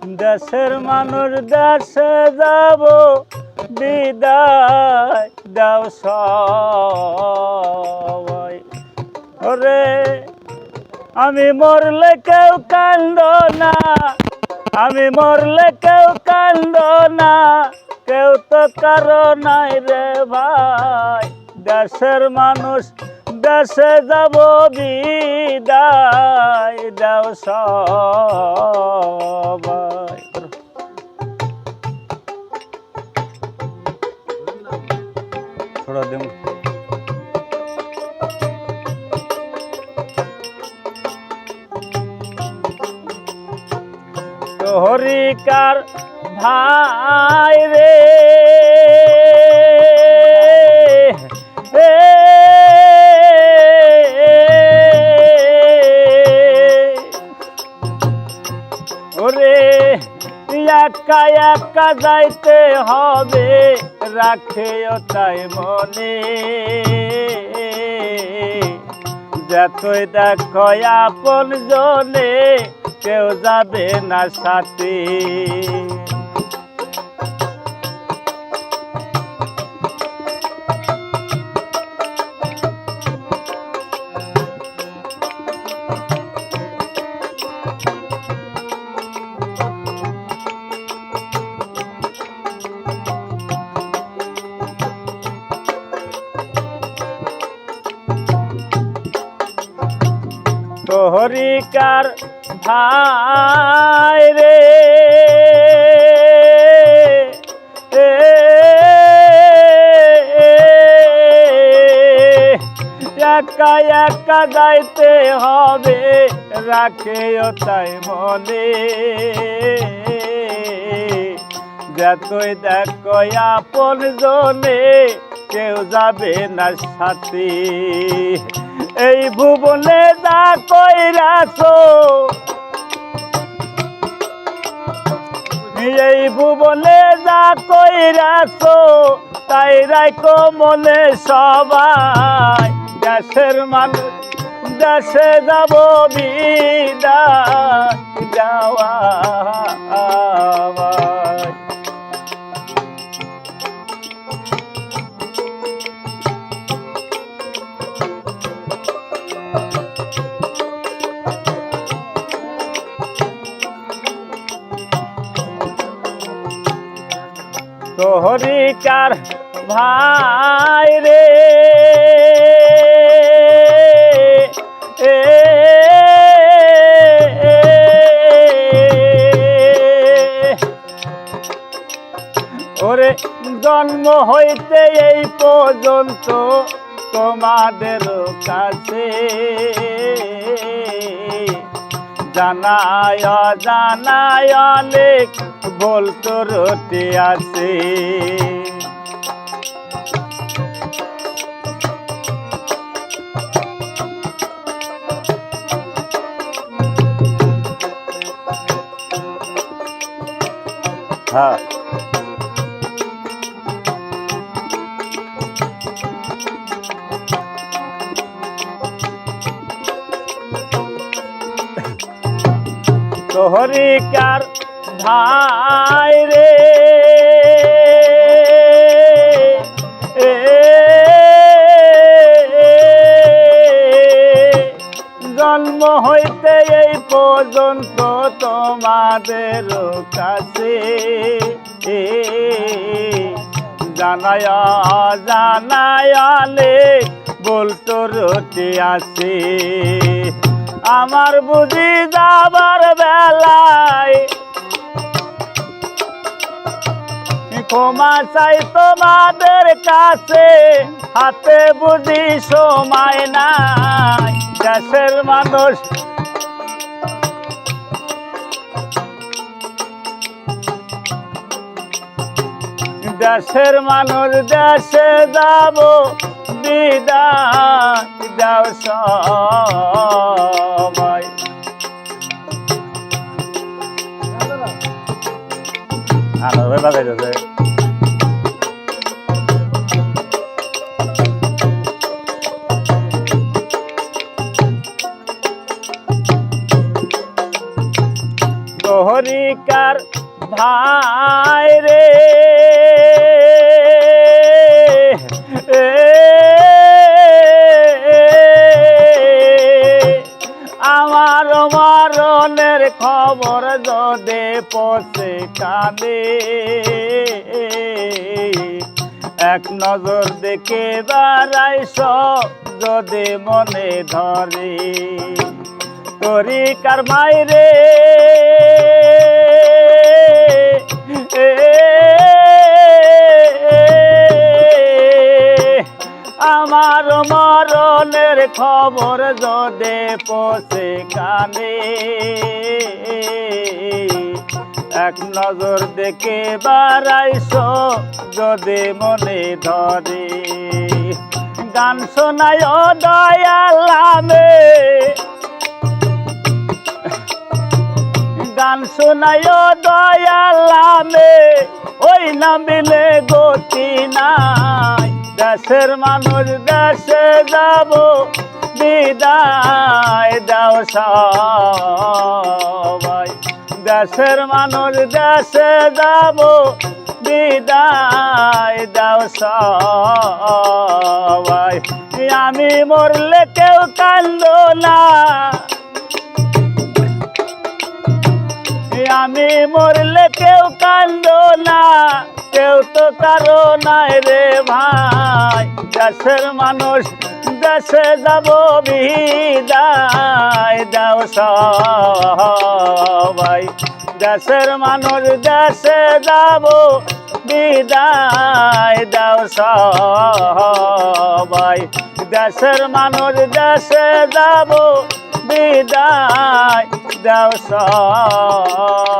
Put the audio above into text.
দেশের মানুষ দেশে যাব বিদায় দাও সবাই। ওরে আমি মরলে কেউ কান্দ না, আমি মরলে কেউ কান্দ না, কেউ তো কারো নাই রে ভাই। দেশের মানুষ দেশে যাব বিদায় দাও সবাই। ছোড়া দেব হরিকার ভাই রে ওরে একা একা যাইতে হবে, রাখেও তাই মনে। যতই দেখো আপন জনে, কেউ যাবে না সাথে। হরিকার ভাই রে একা একা যাইতে হবে, রাখেও তাই মনে। যতই দেখো আপন জনে, কেউ যাবে না সাথে। এই ভুবনে যা কইরাছো, এই ভুবনে যা কইরাছো, তাই রাখো মনে সবাই। দেশের মানুষ দেশে যাব বিদায় যাওয়া। হরিকার ভাই রে ওরে জন্ম হইতে এই পর্যন্ত তোমাদের কাছে, জানায় জানায় অনেক বলতো রটে আছে। হ্যাঁ হরিকার ভাই রে জন্ম হইতে এই পর্যন্ত তোমাদের কাছে, জানায় জানায় অনেক বলতো রটে আছে। আমার বুঝি যাবার বেলায় ক্ষমা চাই তোমাদের কাছে, হাতে বুঝি সময় নাই। দেশের মানুষ দেশের মানুষ দেশে যাব বিদায় দাও সবাই। আনবে বাজাই যাচ্ছে হরিকা আর ভাই রে আমার মরণের খবর যদি পৌঁছে কানে এক নজর দেখে বেড়াইস যদি মনে ধরে তরিকার মাইরে আমার মরণের খবর যদি পৌঁছে কানে এক নজর দেখে বেড়াইস যদি মনে ধরে গান শোনায় দয়াল নামে গান শোনায় দয়াল নামে ওই নামিলে গতি নাই দেশের মানুষ দেশে যাব বিদায় দাও সবাই দেশের মানুষ দেশে যাব বিদায় দাও সবাই আমি মরলে কেউ কান্দো না আমি মরলে কেউ কান্দো না কেউ তো কারো নাই রে ভাই দেশের মানুষ দেশে যাব বিদায় দাও সবাই দেশের মানুষ দেশে যাব বিদায় দাও সবাই দেশের মানুষ দেশে যাব বিদায় দাও সবাই